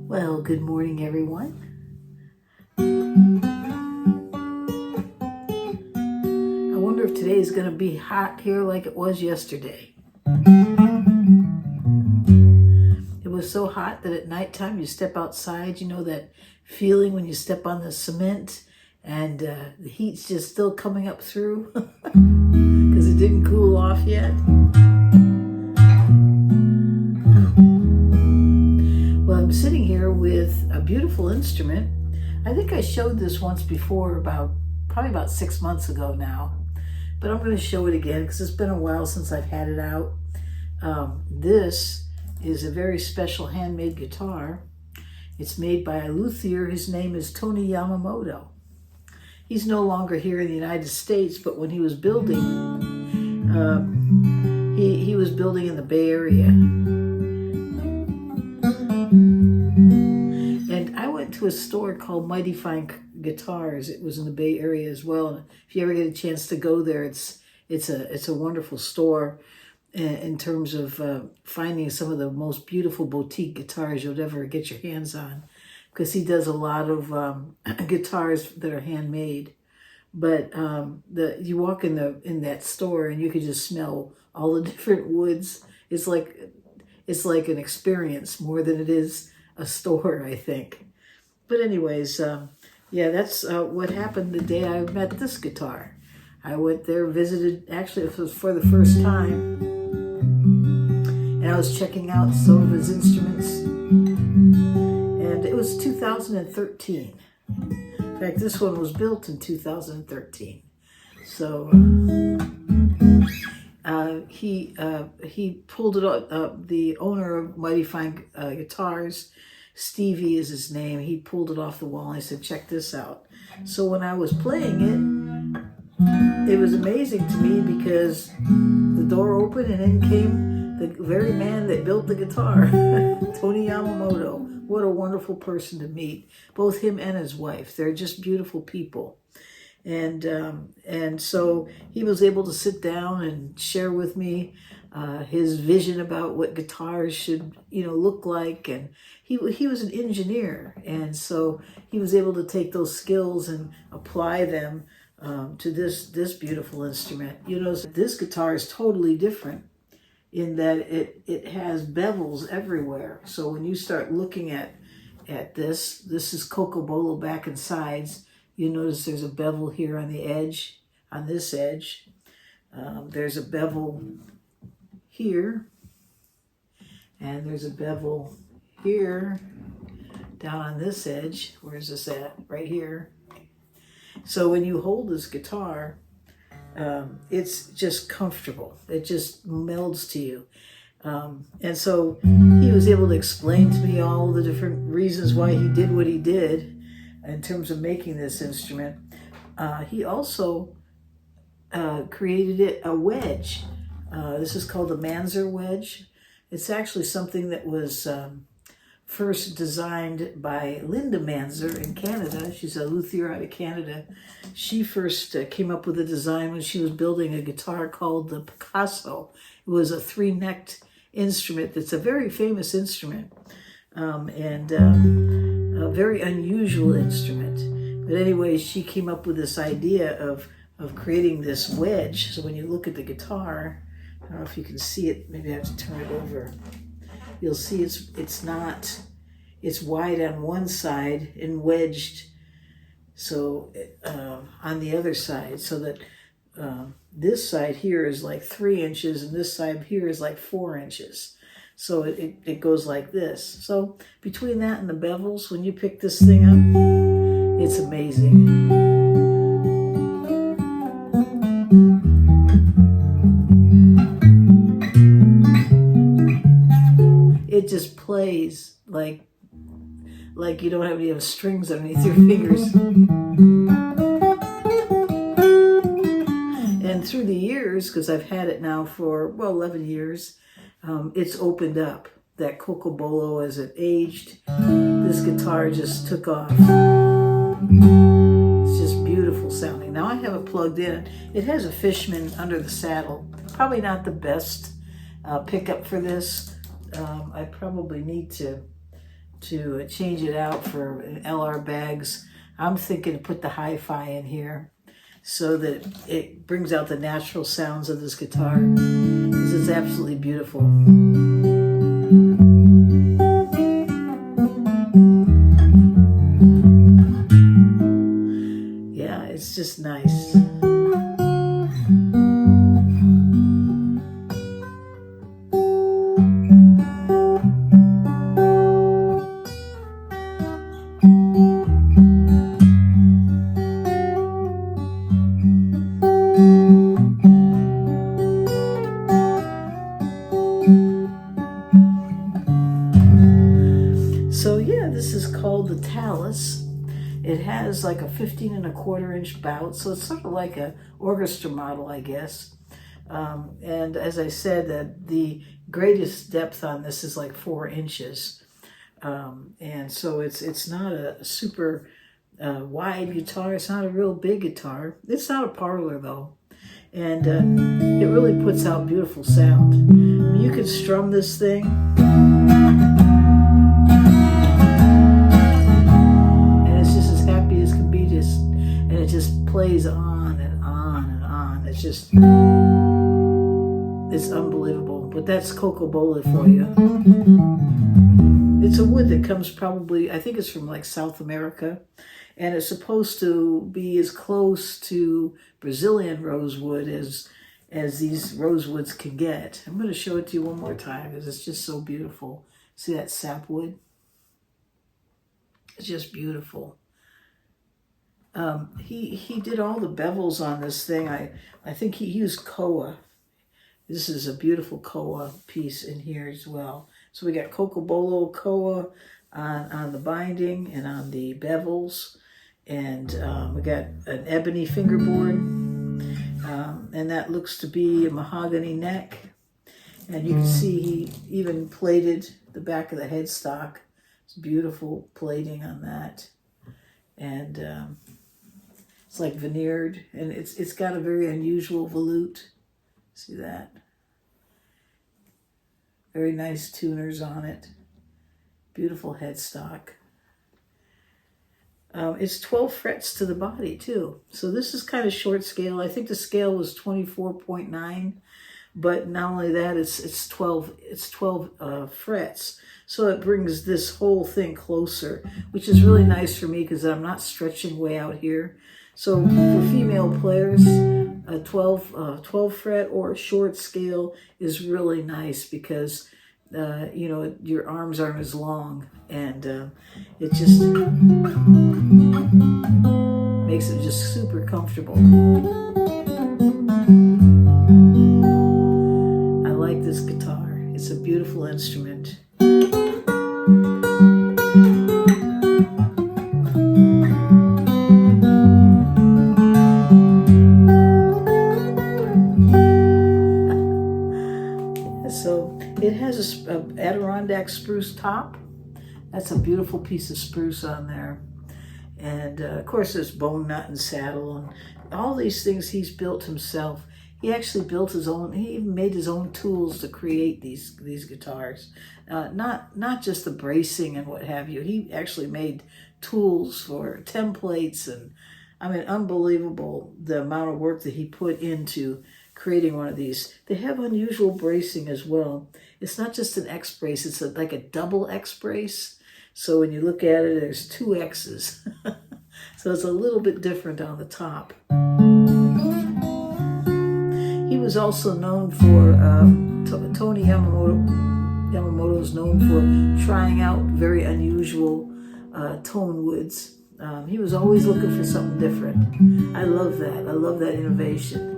Well, good morning, everyone. I wonder if today is going to be hot here like it was yesterday. It was so hot that at nighttime you step outside, you know that feeling when you step on the cement and the heat's just still coming up through because it didn't cool off yet. Well, I'm sitting here with a beautiful instrument. I think I showed this once before, probably about 6 months ago now, but I'm going to show it again because it's been a while since I've had it out. This is a very special handmade guitar. It's made by a luthier. His name is Tony Yamamoto. He's no longer here in the United States, but when he was building, he was building in the Bay Area. And I went to a store called Mighty Fine Guitars. It was in the Bay Area as well. And if you ever get a chance to go there, it's a wonderful store in terms of finding some of the most beautiful boutique guitars you'll ever get your hands on, because he does a lot of guitars that are handmade. But you walk in that store and you can just smell all the different woods. It's like an experience more than it is a store, I think. But anyways, yeah, that's what happened the day I met this guitar. I went there, visited, actually it was for the first time, and I was checking out some of his instruments, and it was 2013. In fact, this one was built in 2013. So he pulled it up. The owner of Mighty Fine Guitars, Stevie is his name. He pulled it off the wall and I said, check this out. So when I was playing it was amazing to me because the door opened and in came the very man that built the guitar, Tony Yamamoto. What a wonderful person to meet. Both him and his wife. They're just beautiful people. And so he was able to sit down and share with me his vision about what guitars should, look like. And he was an engineer, and so he was able to take those skills and apply them to this beautiful instrument. This guitar is totally different in that it has bevels everywhere. So when you start looking at this is Cocobolo back and sides. You notice there's a bevel here on the edge, on this edge. There's a bevel here, and there's a bevel here down on this edge. Where's this at? Right here. So when you hold this guitar, it's just comfortable. It just melds to you. And so he was able to explain to me all the different reasons why he did what he did in terms of making this instrument. He also created a wedge. This is called the Manzer wedge. It's actually something that was first designed by Linda Manzer in Canada. She's a luthier out of Canada. She first came up with a design when she was building a guitar called the Picasso. It was a three-necked instrument that's a very famous instrument, and a very unusual instrument. But anyway, she came up with this idea of creating this wedge. So when you look at the guitar, I don't know if you can see it, maybe I have to turn it over. You'll see it's wide on one side and wedged so on the other side, so that this side here is like 3 inches and this side here is like 4 inches. So it goes like this. So between that and the bevels, when you pick this thing up, it's amazing. It just plays like you don't have any strings underneath your fingers. And through the years, because I've had it now for, 11 years, it's opened up. That Cocobolo, as it aged, this guitar just took off. It's just beautiful sounding. Now I have it plugged in. It has a Fishman under the saddle. Probably not the best pickup for this. I probably need to to change it out for LR bags. I'm thinking to put the hi-fi in here so that it brings out the natural sounds of this guitar, because it's absolutely beautiful. Yeah, it's just nice. So yeah, this is called the Talus. It has like a 15 1/4 inch bout, so it's sort of like a orchestra model, I guess. And as I said, that the greatest depth on this is like 4 inches. And so it's not a super wide guitar. It's not a real big guitar. It's not a parlor though. And it really puts out beautiful sound. You can strum this thing. Plays on and on and on. It's just, it's unbelievable. But that's Cocobolo for you. It's a wood that comes probably, I think it's from like South America, and it's supposed to be as close to Brazilian rosewood as these rosewoods can get. I'm going to show it to you one more time because it's just so beautiful. See that sapwood? It's just beautiful. He did all the bevels on this thing. I think he used koa. This is a beautiful koa piece in here as well. So we got Cocobolo koa on the binding and on the bevels, and we got an ebony fingerboard, and that looks to be a mahogany neck. And you can see he even plated the back of the headstock. It's beautiful plating on that, and it's like veneered, and it's got a very unusual volute. See that? Very nice tuners on it. Beautiful headstock. It's 12 frets to the body too. So this is kind of short scale. I think the scale was 24.9, but not only that, it's 12 frets. So it brings this whole thing closer, which is really nice for me because I'm not stretching way out here. So for female players, a 12 fret or short scale is really nice because you know, your arms aren't as long, and it just makes it just super comfortable. I like this guitar. It's a beautiful instrument. So it has a Adirondack spruce top. That's a beautiful piece of spruce on there. And of course there's bone nut and saddle and all these things he's built himself. He actually built his own, he even made his own tools to create these guitars. Not just the bracing and what have you. He actually made tools for templates, and I mean, unbelievable the amount of work that he put into creating one of these. They have unusual bracing as well. It's not just an X brace, it's like a double X brace. So when you look at it, there's 2 X's. So it's a little bit different on the top. He was also known for, Tony Yamamoto's known for trying out very unusual tone woods. He was always looking for something different. I love that. I love that innovation.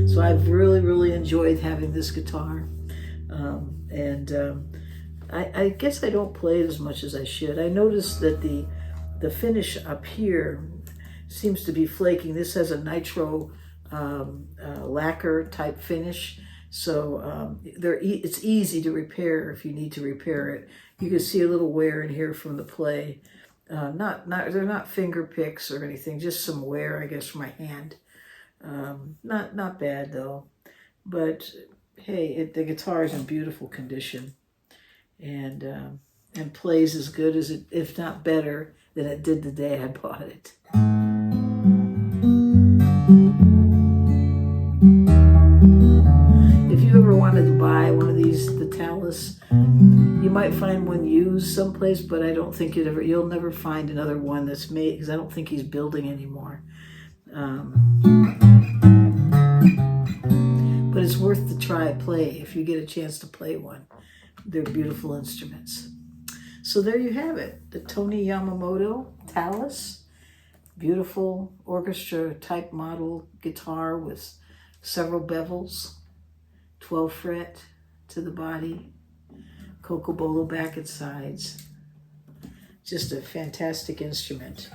So I've really enjoyed having this guitar. I guess I don't play it as much as I should. I noticed that the finish up here seems to be flaking. This has a nitro lacquer type finish. So it's easy to repair if you need to repair it. You can see a little wear in here from the play. They're not finger picks or anything, just some wear, I guess, from my hand. Not bad though. But hey, the guitar is in beautiful condition, and plays as good as it, if not better, than it did the day I bought it. If you ever wanted to buy one of these, the Talus, you might find one used someplace, but I don't think you'll never find another one that's made, because I don't think he's building anymore. But it's worth the try play if you get a chance to play one. They're beautiful instruments. So there you have it, the Tony Yamamoto Talus, beautiful orchestra type model guitar with several bevels, 12 fret to the body, Cocobolo back and sides. Just a fantastic instrument.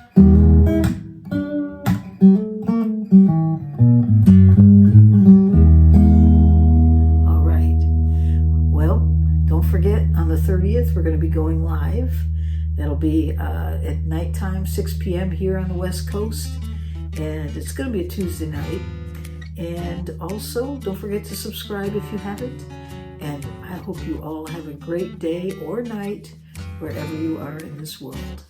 All right. Well, don't forget, on the 30th, we're going to be going live. That'll be at nighttime, 6 p.m. here on the West Coast. And it's going to be a Tuesday night. And also, don't forget to subscribe if you haven't. And I hope you all have a great day or night wherever you are in this world.